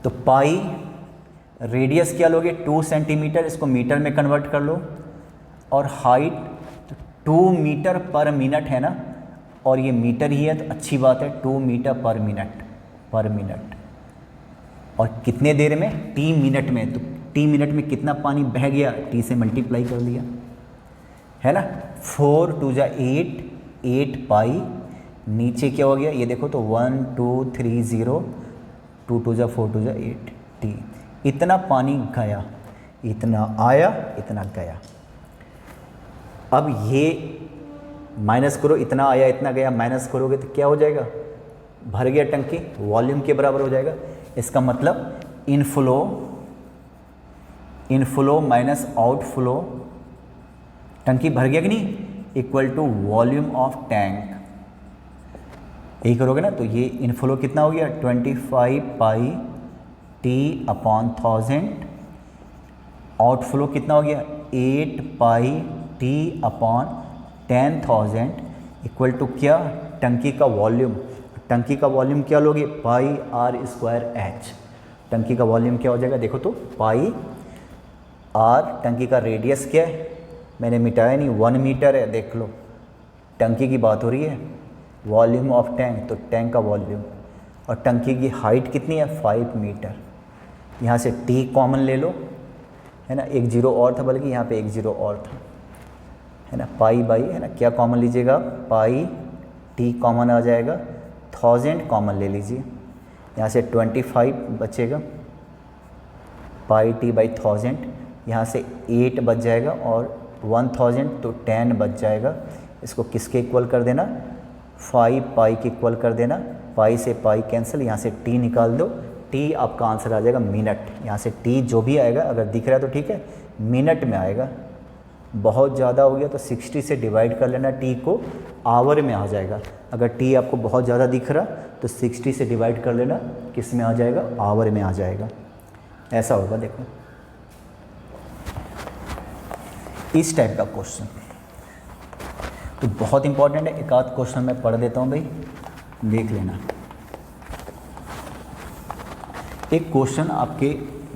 तो पाई रेडियस क्या लोगे 2 सेंटीमीटर, इसको मीटर में कन्वर्ट कर लो, और हाइट 2 मीटर पर मिनट है ना, और ये मीटर ही है तो अच्छी बात है, 2 मीटर पर मिनट। और कितने देर में, टी मिनट में। तो टी मिनट में कितना पानी बह गया, टी से मल्टीप्लाई कर लिया, है ना। 4 2 जा 8 पाई, नीचे क्या हो गया ये देखो, तो 1 2 3 0, 2 2 जा 4 2 जा 8 टी। इतना पानी गया, इतना आया, इतना गया। अब ये माइनस करो, इतना आया इतना गया, माइनस करोगे तो क्या हो जाएगा, भर गया टंकी, वॉल्यूम के बराबर हो जाएगा। इसका मतलब इनफ्लो माइनस आउटफ्लो टंकी भर गया कि नहीं, equal to volume of tank, यही करोगे ना। तो ये इनफ्लो कितना हो गया 25 पाई टी अपॉन 1000, आउटफ्लो कितना हो गया 8 pi T upon 10,000 equal to क्या, टंकी का वॉल्यूम। टंकी का वॉल्यूम क्या लोगे, पाई आर स्क्वायर एच। टंकी का वॉल्यूम क्या हो जाएगा, देखो तो पाई आर, टंकी का रेडियस क्या है, मैंने मिटाया नहीं, 1 मीटर है, देख लो टंकी की बात हो रही है, वॉल्यूम ऑफ टैंक, तो टैंक का वॉल्यूम, और टंकी की हाइट कितनी है 5 मीटर। यहाँ से टी कॉमन ले लो, है ना, एक जीरो और था, बल्कि यहाँ पे एक जीरो और था, है ना, पाई बाई, है ना, क्या कॉमन लीजिएगा, पाई टी कॉमन आ जाएगा, 1000 कॉमन ले लीजिए, यहाँ से 25 बचेगा, पाई टी बाई 1000, यहाँ से 8 बच जाएगा, और 1000 तो 10 बच जाएगा। इसको किसके इक्वल कर देना, 5 पाई के इक्वल कर देना, पाई से पाई कैंसिल, यहाँ से टी निकाल दो, टी आपका आंसर आ जाएगा मिनट। यहाँ से टी जो भी आएगा, अगर दिख रहा है तो ठीक है, मिनट में आएगा। बहुत ज़्यादा हो गया तो 60 से डिवाइड कर लेना, टी को आवर में आ जाएगा। अगर टी आपको बहुत ज़्यादा दिख रहा तो 60 से डिवाइड कर लेना, किस में आ जाएगा, आवर में आ जाएगा। ऐसा होगा, देखो इस टाइप का क्वेश्चन तो बहुत इंपॉर्टेंट है। एक आध क्वेश्चन मैं पढ़ देता हूँ भाई, देख लेना। एक क्वेश्चन आपके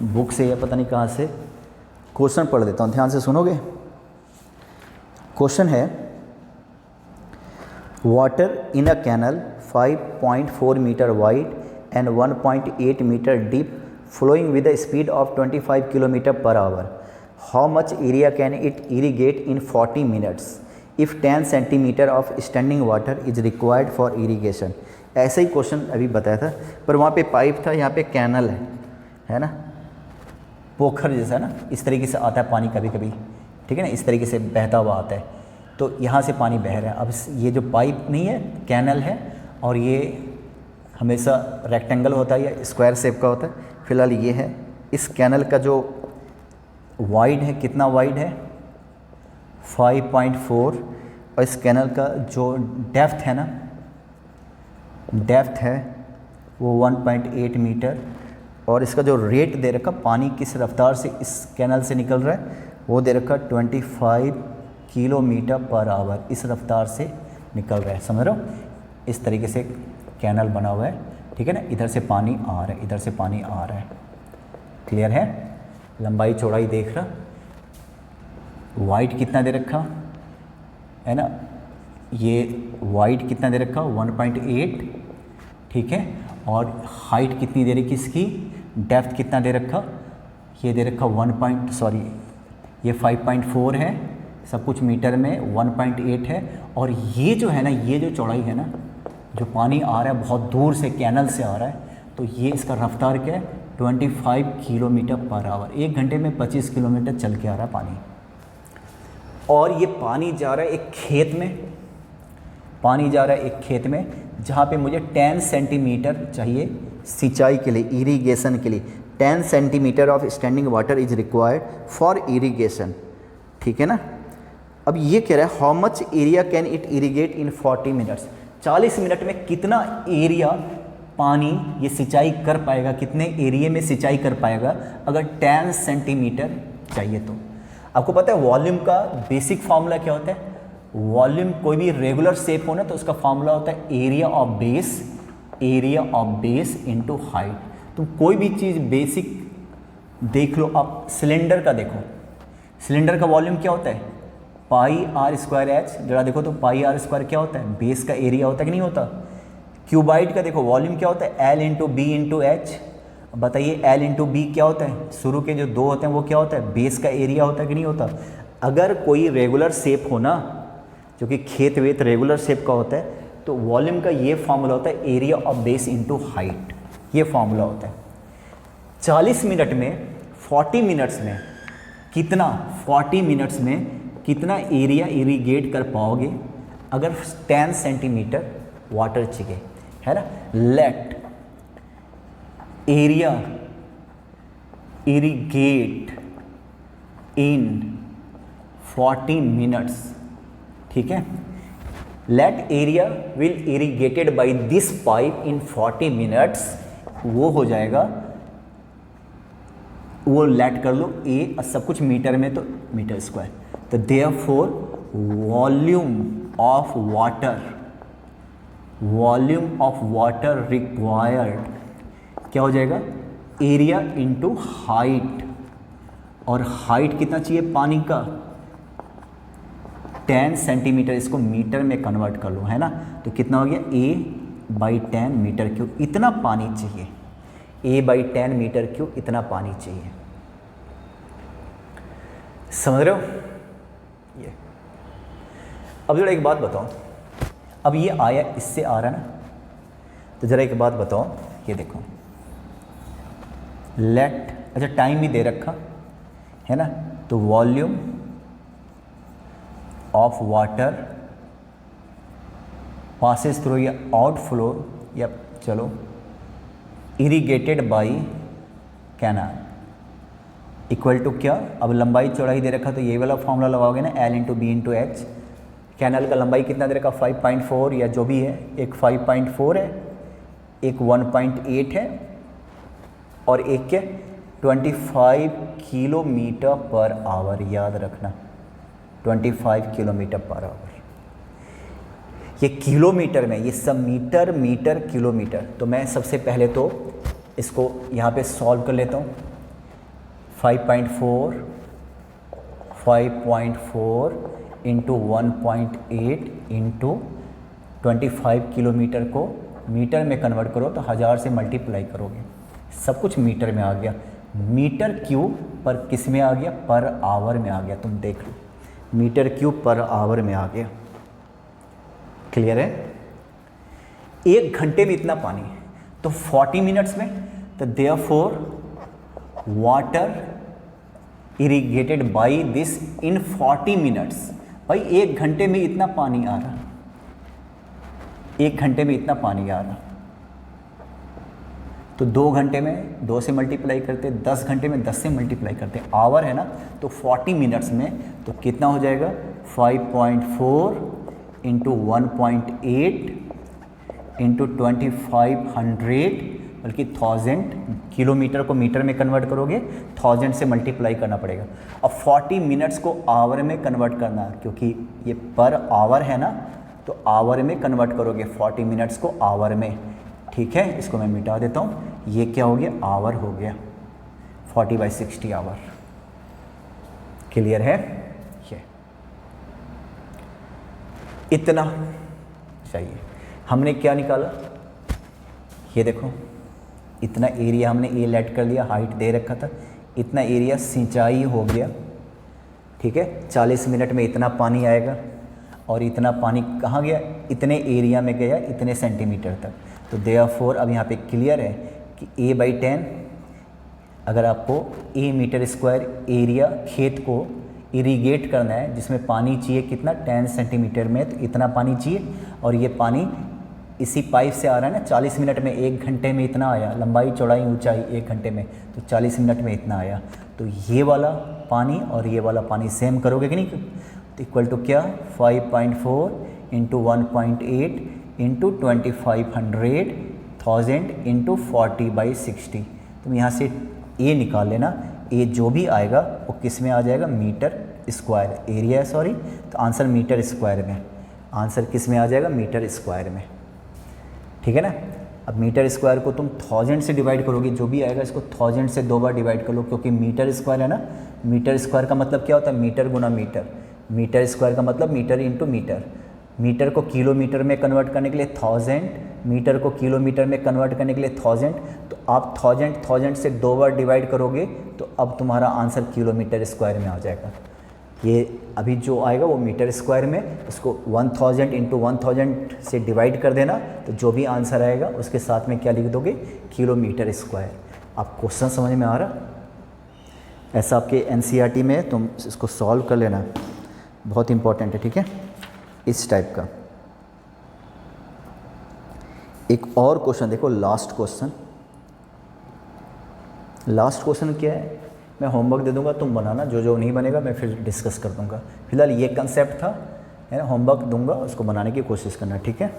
बुक से या पता नहीं कहाँ से क्वेश्चन पढ़ देता हूँ, ध्यान से सुनोगे। क्वेश्चन है, water in a canal 5.4 metre wide and 1.8 metre deep flowing with the speed of 25 kilometre per hour, how much area can it irrigate in 40 minutes if 10 centimetre of standing water is required for irrigation. ऐसा ही question अभी बताया था, पर वहाँ पे pipe था, यहाँ पे कैनल है ना, पोखर जैसा ना, इस तरीके से आता है पानी कभी कभी, ठीक है ना, इस तरीके से बहता हुआ आता है। तो यहाँ से पानी बह रहा है। अब ये जो पाइप नहीं है, कैनल है, और ये हमेशा रेक्टेंगल होता है या स्क्वायर शेप का होता है, फिलहाल ये है। इस कैनल का जो वाइड है, कितना वाइड है 5.4, और इस कैनल का जो डेप्थ है ना, डेप्थ है वो 1.8 मीटर, और इसका जो रेट दे रखा, पानी किस रफ्तार से इस कैनल से निकल रहा है, वो दे रखा 25 किलोमीटर पर आवर, इस रफ्तार से निकल रहा है। समझ रहे हो, इस तरीके से कैनल बना हुआ है, ठीक है ना, इधर से पानी आ रहा है, इधर से पानी आ रहा है। क्लियर है, लंबाई चौड़ाई देख रहा, वाइड कितना दे रखा है ना, ये वाइड कितना दे रखा 1.8, ठीक है, और हाइट कितनी दे रखी इसकी, डेप्थ कितना दे रखा, ये दे रखा ये 5.4 है, सब कुछ मीटर में 1.8 है, और ये जो है ना, ये जो चौड़ाई है ना, जो पानी आ रहा है बहुत दूर से कैनल से आ रहा है, तो ये इसका रफ्तार क्या है 25 किलोमीटर पर आवर, 1 घंटे में 25 किलोमीटर चल के आ रहा है पानी। और ये पानी जा रहा है एक खेत में, पानी जा रहा है एक खेत में, जहाँ पे मुझे 10 सेंटीमीटर चाहिए सिंचाई के लिए, इरीगेशन के लिए। 10 centimetre of standing water is required for irrigation, ठीक है ना। अब ये कह रहा है how much area can it irrigate in 40 minutes, 40 minute में कितना एरिया पानी ये सिंचाई कर पाएगा, कितने एरिया में सिंचाई कर पाएगा अगर 10 सेंटीमीटर चाहिए तो। आपको पता है वॉल्यूम का बेसिक फार्मूला क्या होता है, वॉल्यूम कोई भी रेगुलर शेप हो ना तो उसका फार्मूला होता है area of base into height. तुम कोई भी चीज़ बेसिक देख लो, आप सिलेंडर का देखो, सिलेंडर का वॉल्यूम क्या होता है पाई आर स्क्वायर एच, जरा देखो तो पाई आर स्क्वायर क्या होता है, बेस का एरिया होता है कि नहीं होता। क्यूबाइड का देखो वॉल्यूम क्या होता है L into B into H, बताइए एल इंटू बी क्या होता है, शुरू के जो 2 होते हैं वो क्या होता है, बेस का एरिया होता है कि नहीं होता। अगर कोई रेगुलर शेप हो ना, जो कि खेत वेत रेगुलर शेप का होता है, तो वॉल्यूम का ये फार्मूला होता है area of base into height, ये फार्मूला होता है। 40 मिनट में 40 मिनट्स में कितना, 40 मिनट्स में कितना एरिया इरीगेट कर पाओगे अगर 10 सेंटीमीटर वाटर चाहिए, है ना। Let area irrigate in 40 minutes, ठीक है। Let area will irrigated by this pipe in 40 minutes, वो हो जाएगा, वो लेट कर लो ए, सब कुछ मीटर में तो मीटर स्क्वायर, तो therefore volume of water required क्या हो जाएगा, एरिया इंटू हाइट, और हाइट कितना चाहिए पानी का, 10 सेंटीमीटर, इसको मीटर में कन्वर्ट कर लो, है ना, तो कितना हो गया A/10 मीटर क्यूब, इतना पानी चाहिए, A/10 मीटर क्यूब इतना पानी चाहिए, समझ रहे हो ये। अब जरा एक बात बताओ, अब ये आया, इससे आ रहा है ना, तो जरा एक बात बताओ, ये देखो लेट, अच्छा टाइम भी दे रखा है ना, तो volume of water passes through या आउटफ्लो, या चलो irrigated by canal equal to क्या, अब लंबाई चौड़ाई दे रखा, तो ये वाला फॉर्मूला लगाओगे ना, L into B into H, canal का लंबाई कितना दे रखा 5.4 या जो भी है, एक 5.4 है, एक 1.8 है, और एक क्या 25 किलोमीटर पर आवर, याद रखना 25 किलोमीटर पर आवर। ये किलोमीटर में, ये सब मीटर मीटर किलोमीटर, तो मैं सबसे पहले तो इसको यहाँ पे सॉल्व कर लेता हूँ। 5.4 इंटू 1.8 इंटू 25 किलोमीटर को मीटर में कन्वर्ट करो तो 1000 से मल्टीप्लाई करोगे, सब कुछ मीटर में आ गया, मीटर क्यूब पर किस में आ गया, पर आवर में आ गया, तुम देख लो, मीटर क्यूब पर आवर में आ गया, क्लियर है। 1 घंटे में इतना पानी, तो 40 मिनट्स में, तो therefore water irrigated by this in 40 minutes, भाई 1 घंटे में इतना पानी आ रहा, 1 घंटे में इतना पानी आ रहा, तो 2 घंटे में 2 से मल्टीप्लाई करते, 10 घंटे में 10 से मल्टीप्लाई करते, आवर है ना, तो 40 मिनट्स में तो कितना हो जाएगा 5.4 इंटू 1.8 इंटू 2500, बल्कि 1000, किलोमीटर को मीटर में कन्वर्ट करोगे 1000 से मल्टीप्लाई करना पड़ेगा। अब 40 मिनट्स को आवर में कन्वर्ट करना, क्योंकि ये पर आवर है ना, तो आवर में कन्वर्ट करोगे 40 मिनट्स को आवर में, ठीक है। इसको मैं मिटा देता हूँ, ये क्या हो गया, आवर हो गया, 40/60 आवर, क्लियर है। ये इतना चाहिए, हमने क्या निकाला, ये देखो इतना एरिया हमने ए लेट कर लिया, हाइट दे रखा था, इतना एरिया सिंचाई हो गया, ठीक है। 40 मिनट में इतना पानी आएगा, और इतना पानी कहाँ गया, इतने एरिया में गया, इतने सेंटीमीटर तक, तो देयरफॉर अब यहाँ पे क्लियर है कि A/10, अगर आपको A मीटर स्क्वायर एरिया खेत को इरीगेट करना है, जिसमें पानी चाहिए कितना 10 सेंटीमीटर में, तो इतना पानी चाहिए, और ये पानी इसी पाइप से आ रहा है ना, 40 मिनट में, 1 घंटे में इतना आया, लंबाई चौड़ाई ऊंचाई 1 घंटे में, तो 40 मिनट में इतना आया, तो ये वाला पानी और ये वाला पानी सेम करोगे कि नहीं, तो इक्वल टू क्या 5.4 इंटू 1.8 इंटू 2500 1000 इंटू 40/60, तुम यहाँ से ए निकाल लेना, ए जो भी आएगा वो किस में आ जाएगा, मीटर स्क्वायर, एरिया है सॉरी, तो आंसर मीटर स्क्वायर में, आंसर किस में आ जाएगा, मीटर स्क्वायर में, ठीक है ना। अब मीटर स्क्वायर को तुम 1000 से डिवाइड करोगे, जो भी आएगा इसको 1000 से 2 बार डिवाइड कर लो, क्योंकि मीटर स्क्वायर है ना, मीटर स्क्वायर का मतलब क्या होता है, मीटर गुना मीटर, मीटर स्क्वायर का मतलब मीटर इंटू मीटर, मीटर को किलोमीटर में कन्वर्ट करने के लिए 1000, मीटर को किलोमीटर में कन्वर्ट करने के लिए 1000, तो आप 1000 से 2 बार डिवाइड करोगे तो अब तुम्हारा आंसर किलोमीटर स्क्वायर में आ जाएगा। ये अभी जो आएगा वो मीटर स्क्वायर में, उसको 1000 इंटू 1000 से डिवाइड कर देना, तो जो भी आंसर आएगा उसके साथ में क्या लिख दोगे, किलोमीटर स्क्वायर। आप क्वेश्चन समझ में आ रहा, ऐसा आपके NCERT में तुम इसको सॉल्व कर लेना, बहुत इंपॉर्टेंट है, ठीक है। इस टाइप का एक और क्वेश्चन देखो, लास्ट क्वेश्चन क्या है, मैं होमवर्क दे दूंगा, तुम बनाना, जो जो नहीं बनेगा मैं फिर डिस्कस कर दूंगा। फिलहाल ये कंसेप्ट था, है ना, होमवर्क दूंगा, उसको बनाने की कोशिश करना, ठीक है।